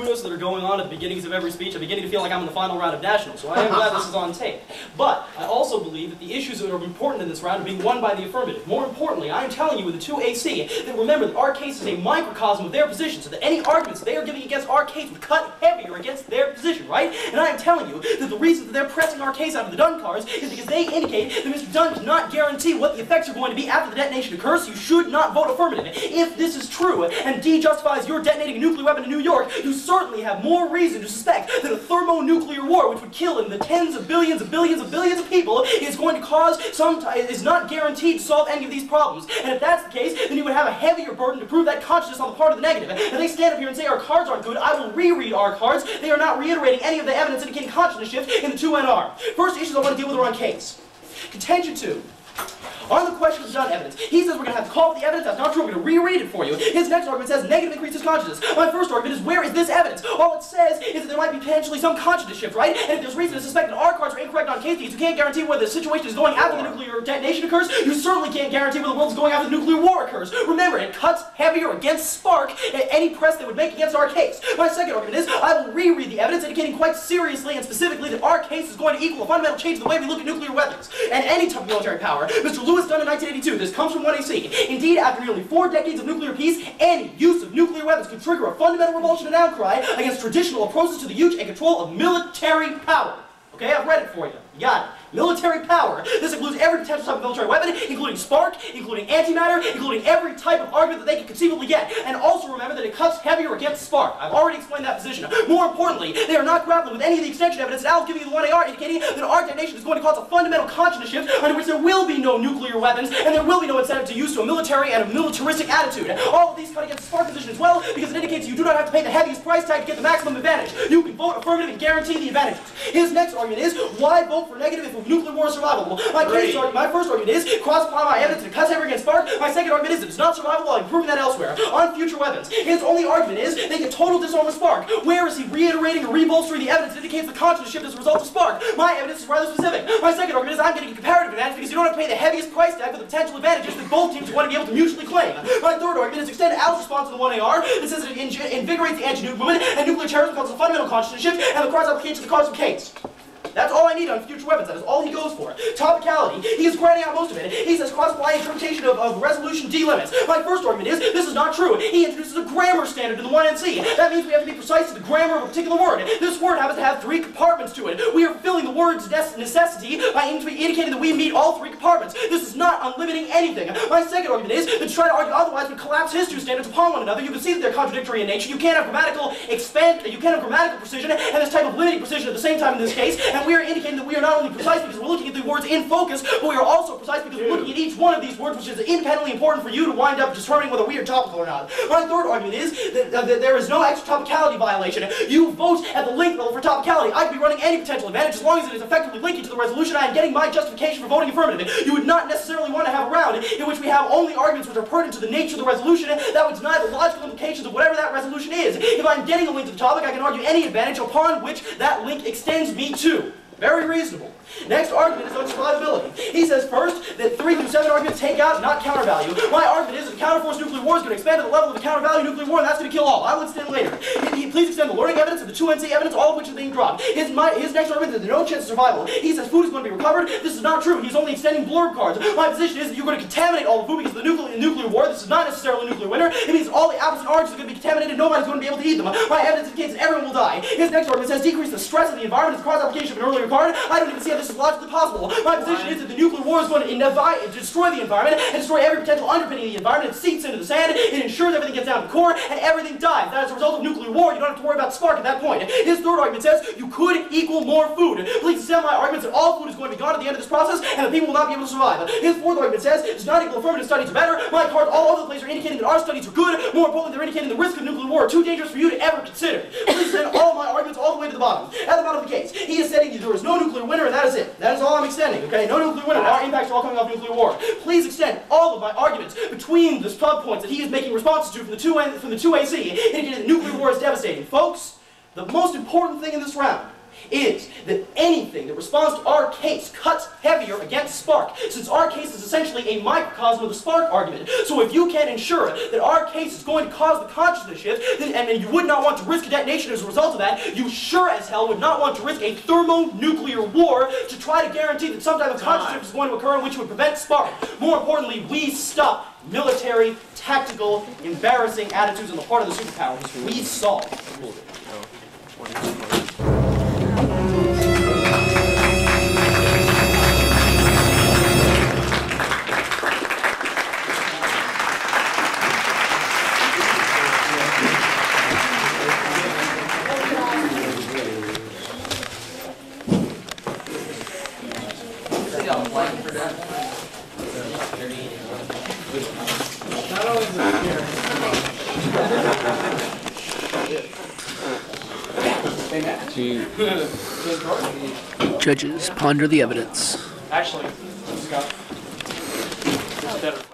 pseudos that are going on at the beginnings of every speech. I'm beginning to feel like I'm in the final round of nationals, so I am glad this is on tape. But I also believe that the issues that are important in this round are being won by the affirmative. More importantly, I am telling you with the 2AC that remember that our case is a microcosm of their position, so that any arguments they are giving against our case would cut heavier against their position, right? And I am telling you that the reason that they're pressing our case out of the Dunn cards is because they indicate that Mr. Dunn does not guarantee what the effects are going to be after the detonation occurs, so you should not vote affirmative. If this is true, and D justifies your detonating a nuclear weapon in New York, you certainly have more reason to suspect that a thermonuclear war, which would kill in the tens of billions of billions of billions of people, is going to cause is not guaranteed to solve any of these problems. And if that's the case, then you would have a heavier burden to prove that consciousness on the part of the negative. And they stand up here and say our cards aren't good, I will reread our cards. They are not reiterating any of the evidence indicating consciousness shift in the 2NR. First issues I want to deal with are on case. Contention 2. On the question of Dunn evidence, he says we're going to have to call for the evidence. That's not true. We're going to reread it for you. His next argument says negative increases consciousness. My first argument is where is this evidence? All it says is that there might be potentially some consciousness shift, right? And if there's reason to suspect that our cards are incorrect on case because you can't guarantee whether the situation is going after the nuclear detonation occurs, you certainly can't guarantee whether the world is going after the nuclear war occurs. Remember, it cuts heavier against Spark at any press they would make against our case. My second argument is I will reread the evidence indicating quite seriously and specifically that our case is going to equal a fundamental change in the way we look at nuclear weapons and any type of military power. Mr. Lewis Dunn in 1982. This comes from 1AC. Indeed, after nearly 4 decades of nuclear peace, any use of nuclear weapons can trigger a fundamental revulsion and outcry against traditional approaches to the use and control of military power. Okay, I've read it for you. You got it. Military power. This includes every potential type of military weapon, including spark, including antimatter, including every type of argument that they can conceivably get. And also remember that it cuts heavier against spark. I've already explained that position. More importantly, they are not grappling with any of the extension evidence that Al's giving you the 1AR, indicating that our detonation is going to cause a fundamental consciousness shift under which there will be no nuclear weapons, and there will be no incentive to use to a military and a militaristic attitude. All of these cut against the spark position as well, because it indicates you do not have to pay the heaviest price tag to get the maximum advantage. You can vote affirmative and guarantee the advantages. His next argument is, why vote for negative if nuclear war is survivable? My first argument is cross-apply my evidence and it cuts heavier against spark. My second argument is that it's not survivable. I'm proving that elsewhere. On future weapons, his only argument is they can total disarm with spark. Where is he reiterating or rebolstering the evidence that indicates the consciousness shift as a result of spark? My evidence is rather specific. My second argument is I'm getting a comparative advantage because you don't have to pay the heaviest price tag for the potential advantages that both teams are going to be able to mutually claim. My third argument is extend Al's response to the 1AR. It says that it invigorates the anti-nuke movement and nuclear terrorism causes a fundamental consciousness shift and the cross-application of the cards of case. That's all I need on future weapons. That is all he goes for. Topicality. He is granting out most of it. He says cross-apply interpretation of resolution D limits. My first argument is this is not true. He introduces a grammar standard in the 1NC. That means we have to be precise to the grammar of a particular word. This word happens to have 3 compartments to it. We are fulfilling the word's necessity by indicating that we meet all 3 compartments. This is not unlimiting anything. My second argument is that to try to argue otherwise would collapse history standards upon one another. You can see that they're contradictory in nature. You can't have grammatical precision and this type of limiting precision at the same time in this case. And we are indicating that we are not only precise because we're looking at the words in focus, but we are also precise because we're looking at each one of these words, which is independently important for you to wind up determining whether we are topical or not. My third argument is that there is no extra topicality violation. You vote at the link level for topicality. I could be running any potential advantage as long as it is effectively linking to the resolution. I am getting my justification for voting affirmative. You would not necessarily want to have a round in which we have only arguments which are pertinent to the nature of the resolution that would deny the logical implications of whatever that resolution is. If I'm getting a link to the topic, I can argue any advantage upon which that link extends me to. Very reasonable. Next argument is on survivability. He says first that 3 through 7 arguments take out, not countervalue. My argument is that counterforce nuclear war is going to expand to the level of a countervalue nuclear war, and that's going to kill all. I will extend later. Please extend the learning evidence and the 2NC evidence, all of which is being dropped. His next argument is that there's no chance of survival. He says food is going to be recovered. This is not true. He's only extending blurb cards. My position is that you're going to contaminate all the food because of the nuclear war. This is not necessarily a nuclear winter. It means all the apples and oranges are going to be contaminated. Nobody's going to be able to eat them. My evidence indicates that everyone will die. His next argument says decrease the stress of the environment as cross-application of an earlier card. I don't even see how this is logically possible. My position is that the nuclear war is going to destroy the environment and destroy every potential underpinning of the environment. It seeps into the sand, it ensures everything gets down to the core, and everything dies. That is a result of nuclear war. You don't have to worry about spark at that point. His third argument says you could equal more food. Please accept my arguments that all food is going to be gone at the end of this process and that people will not be able to survive. His fourth argument says it's not equal affirmative studies are better. My cards all over the place are indicating that our studies are good. More importantly, they're indicating the risk of nuclear war are too dangerous for you to ever consider. Please send all my arguments all the way to the bottom. At the bottom of the case, he is saying there is no nuclear winner, and that is it. That is all I'm extending, okay? No nuclear winter. Our impacts are all coming off nuclear war. Please extend all of my arguments between the sub-points that he is making responses to from the 2AC, indicating that nuclear war is devastating. Folks, the most important thing in this round is that anything that responds to our case cuts heavier against Spark, since our case is essentially a microcosm of the Spark argument. So if you can't ensure that our case is going to cause the consciousness shift, and you would not want to risk a detonation as a result of that, you sure as hell would not want to risk a thermonuclear war to try to guarantee that some type of consciousness shift is going to occur in which would prevent Spark. More importantly, we stop military, tactical, embarrassing attitudes on the part of the superpowers. We solve. Judges ponder the evidence. Actually, Scott, it's better.